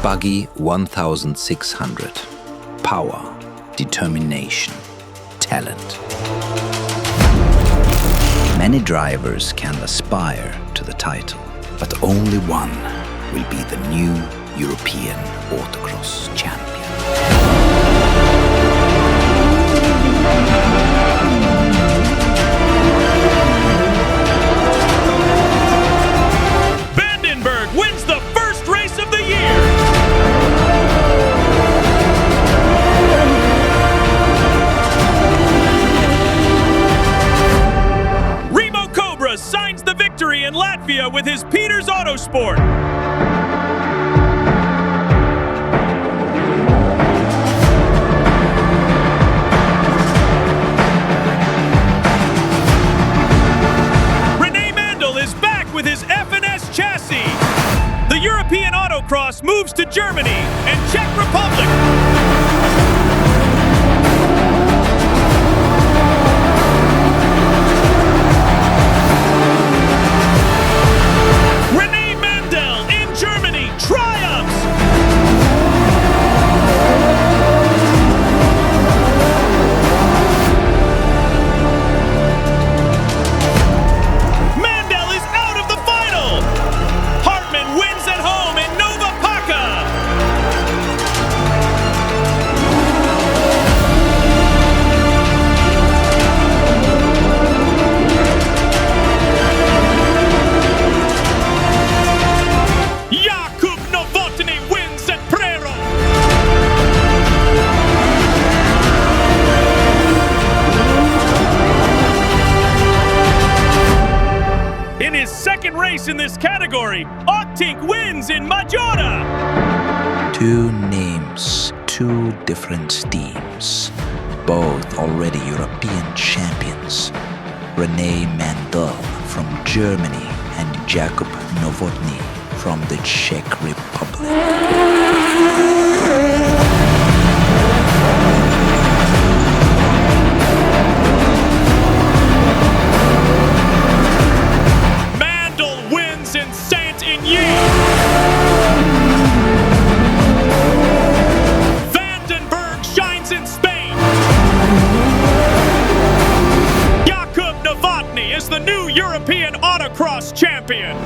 Buggy 1600. Power, determination, talent. Many drivers can aspire to the title, but only one will be the new European Autocross Champion. Wins the first race of the year. Remo Cobra signs the victory in Latvia with his Peters Autosport. Rene Mandel is back with his F&S chassis. The European Autocross moves to Germany and Czech Republic. Rene Mandel in Germany triumphs. Mandel is out of the final. Hartman wins at home in Nova Paca. Jakub Novotny wins at Prero. In his second race in this category, Octink wins in Maggiora. Two names, two different teams, both already European champions. Rene Mandel from Germany and Jakub Novotny from the Czech Republic. Mandel wins in Saint-Igny. Vandenberg shines in Spain. Jakub Novotny is the new European Autocross champion.